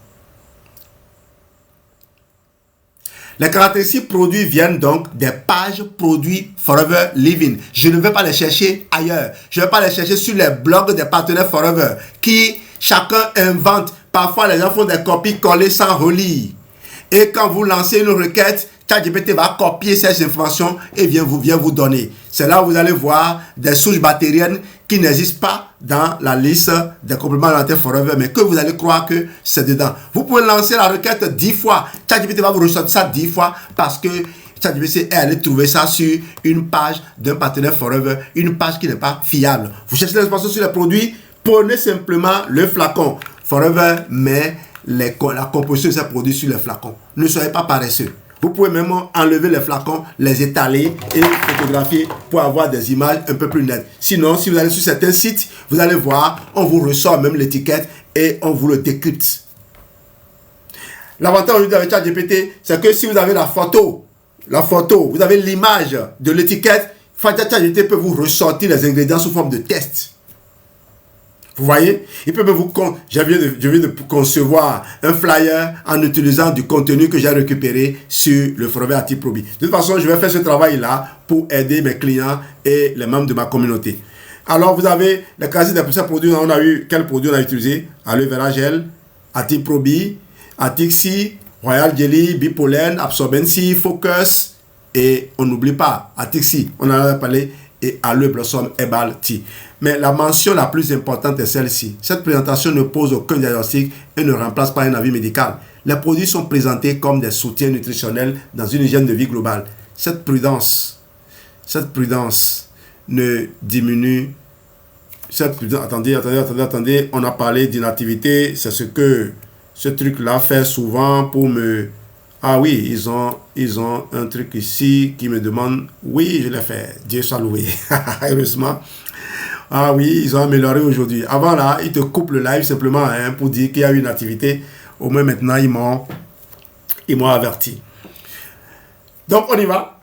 Les caractéristiques produits viennent donc des pages produits Forever Living. Je ne vais pas les chercher ailleurs. Je ne vais pas les chercher sur les blogs des partenaires Forever qui chacun invente. Parfois, les gens font des copies-coller sans relire. Et quand vous lancez une requête, ChatGPT va copier ces informations et vient vous donner. C'est là où vous allez voir des souches bactériennes qui n'existent pas dans la liste des compléments alimentaires Forever, mais que vous allez croire que c'est dedans. Vous pouvez lancer la requête 10 fois. ChatGPT va vous ressortir ça 10 fois parce que ChatGPT est allé trouver ça sur une page d'un partenaire Forever, une page qui n'est pas fiable. Vous cherchez l'information sur les produits, prenez simplement le flacon. Forever met la composition de ces produits sur les flacons. Ne soyez pas paresseux. Vous pouvez même enlever les flacons, les étaler et les photographier pour avoir des images un peu plus nettes. Sinon, si vous allez sur certains sites, vous allez voir, on vous ressort même l'étiquette et on vous le décrypte. L'avantage aujourd'hui avec ChatGPT, c'est que si vous avez la photo, vous avez l'image de l'étiquette, ChatGPT peut vous ressortir les ingrédients sous forme de test. Vous voyez, il peut même je viens de concevoir un flyer en utilisant du contenu que j'ai récupéré sur le Forever Active Probi. De toute façon, je vais faire ce travail-là pour aider mes clients et les membres de ma communauté. Alors, vous avez la quasi de ces produits. On a eu quels produits on a utilisé? Aloe Vera Gel, Active Probi, Atixi, Royal Jelly, Bipollen, Absorbency, Focus et on n'oublie pas Atixi, on en a parlé, et Aloe Blossom Herbal Tea. Mais la mention la plus importante est celle-ci. Cette présentation ne pose aucun diagnostic et ne remplace pas un avis médical. Les produits sont présentés comme des soutiens nutritionnels dans une hygiène de vie globale. Cette prudence ne diminue. Attendez. On a parlé d'inactivité. C'est ce que ce truc-là fait souvent pour me... Ah oui, ils ont un truc ici qui me demande... Oui, je l'ai fait. Dieu soit loué. Heureusement. Ah oui, ils ont amélioré aujourd'hui. Avant là, ils te coupent le live simplement pour dire qu'il y a eu une activité. Au moins maintenant, ils m'ont averti. Donc, on y va.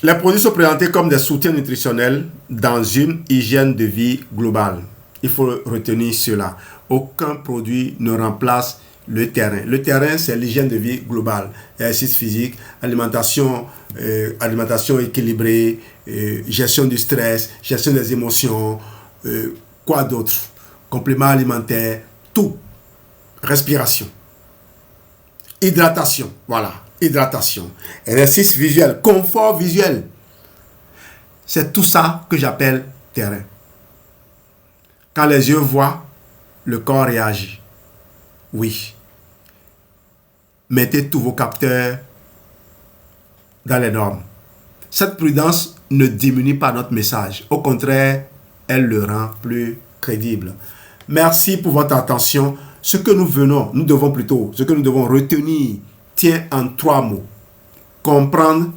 Les produits sont présentés comme des soutiens nutritionnels dans une hygiène de vie globale. Il faut retenir cela. Aucun produit ne remplace le terrain. Le terrain, c'est l'hygiène de vie globale. Exercice physique, alimentation équilibrée, gestion du stress, gestion des émotions, quoi d'autre? Compléments alimentaires, tout. Respiration. Hydratation, voilà. Hydratation. Exercice visuel, confort visuel. C'est tout ça que j'appelle terrain. Quand les yeux voient, le corps réagit. Oui. Mettez tous vos capteurs dans les normes. Cette prudence ne diminue pas notre message. Au contraire, elle le rend plus crédible. Merci pour votre attention. Ce que nous devons retenir tient en 3 mots. Comprendre,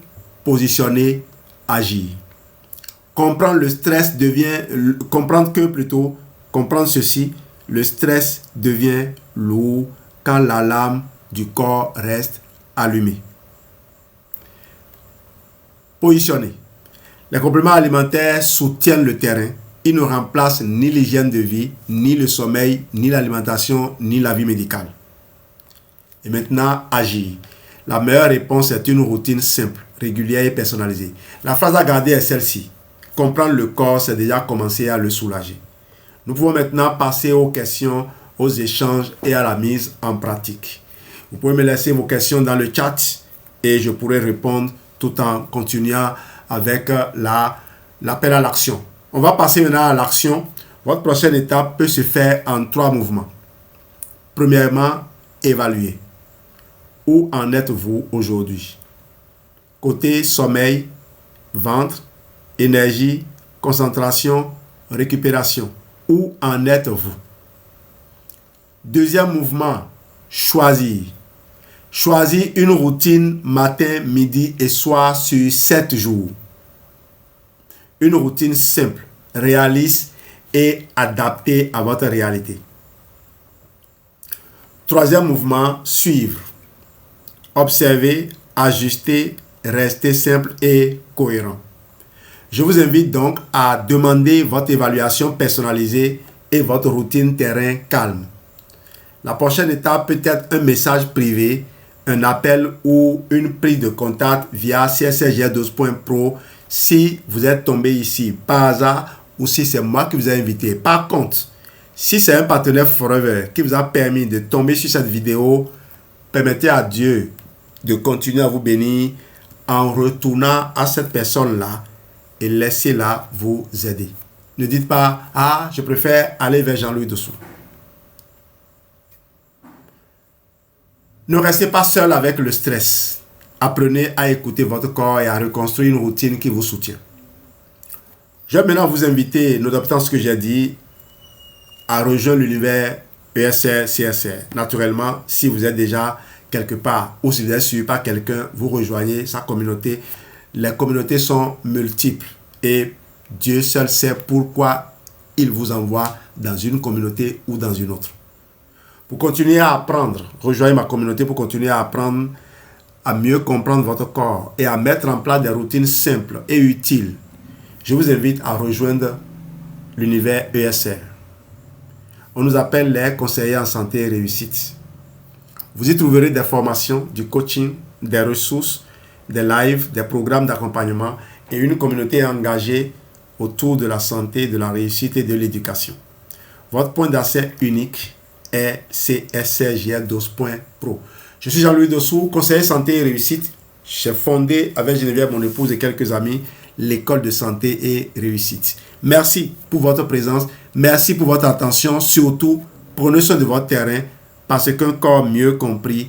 positionner, agir. Comprendre ceci, le stress devient lourd quand l'alarme du corps reste allumée. Positionner. Les compléments alimentaires soutiennent le terrain. Ils ne remplacent ni l'hygiène de vie, ni le sommeil, ni l'alimentation, ni la vie médicale. Et maintenant, agir. La meilleure réponse est une routine simple, régulière et personnalisée. La phrase à garder est celle-ci. Comprendre le corps, c'est déjà commencer à le soulager. Nous pouvons maintenant passer aux questions, aux échanges et à la mise en pratique. Vous pouvez me laisser vos questions dans le chat et je pourrai répondre tout en continuant avec l'appel à l'action. On va passer maintenant à l'action. Votre prochaine étape peut se faire en 3 mouvements. Premièrement, évaluer. Où en êtes-vous aujourd'hui? Côté sommeil, ventre, énergie, concentration, récupération. Où en êtes-vous? Deuxième mouvement, choisir. Choisir une routine matin, midi et soir sur 7 jours. Une routine simple, réaliste et adaptée à votre réalité. Troisième mouvement, suivre. Observer, ajuster, rester simple et cohérent. Je vous invite donc à demander votre évaluation personnalisée et votre routine terrain calme. La prochaine étape peut être un message privé, un appel ou une prise de contact via csrg12.pro si vous êtes tombé ici par hasard ou si c'est moi qui vous ai invité. Par contre, si c'est un partenaire Forever qui vous a permis de tomber sur cette vidéo, permettez à Dieu de continuer à vous bénir en retournant à cette personne-là et laissez-la vous aider. Ne dites pas, ah, je préfère aller vers Jean-Louis Dessous. Ne restez pas seul avec le stress. Apprenez à écouter votre corps et à reconstruire une routine qui vous soutient. Je vais maintenant vous inviter, nonobstant ce que j'ai dit, à rejoindre l'univers ESR, CSR. Naturellement, si vous êtes déjà quelque part ou si vous êtes suivi par quelqu'un, vous rejoignez sa communauté. Les communautés sont multiples et Dieu seul sait pourquoi il vous envoie dans une communauté ou dans une autre. Pour continuer à apprendre, rejoignez ma communauté pour continuer à apprendre à mieux comprendre votre corps et à mettre en place des routines simples et utiles. Je vous invite à rejoindre l'univers ESR. On nous appelle les conseillers en santé et réussite. Vous y trouverez des formations, du coaching, des ressources, des lives, des programmes d'accompagnement et une communauté engagée autour de la santé, de la réussite et de l'éducation. Votre point d'accès unique est cscjdos.pro. Je suis Jean-Louis Dossou, conseiller santé et réussite. J'ai fondé avec Geneviève, mon épouse et quelques amis, l'école de santé et réussite. Merci pour votre présence. Merci pour votre attention. Surtout, prenez soin de votre terrain parce qu'un corps mieux compris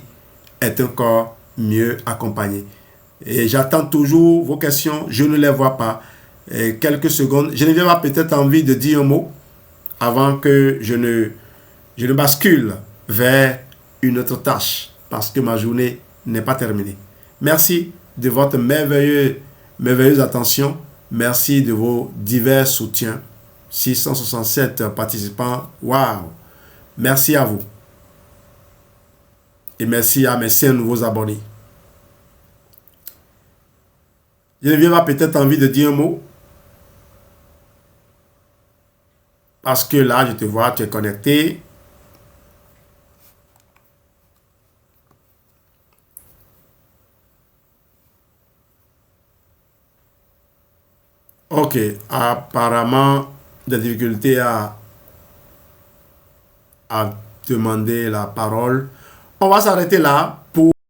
est un corps mieux accompagné. Et j'attends toujours vos questions. Je ne les vois pas. Et quelques secondes. Geneviève a peut-être envie de dire un mot avant que je ne bascule vers une autre tâche parce que ma journée n'est pas terminée. Merci de votre merveilleuse attention. Merci de vos divers soutiens. 667 participants. Waouh! Merci à vous. Et merci à mes 5 nouveaux abonnés. Geneviève a peut-être envie de dire un mot. Parce que là, je te vois, tu es connecté. Ok, apparemment, des difficultés à demander la parole. On va s'arrêter là.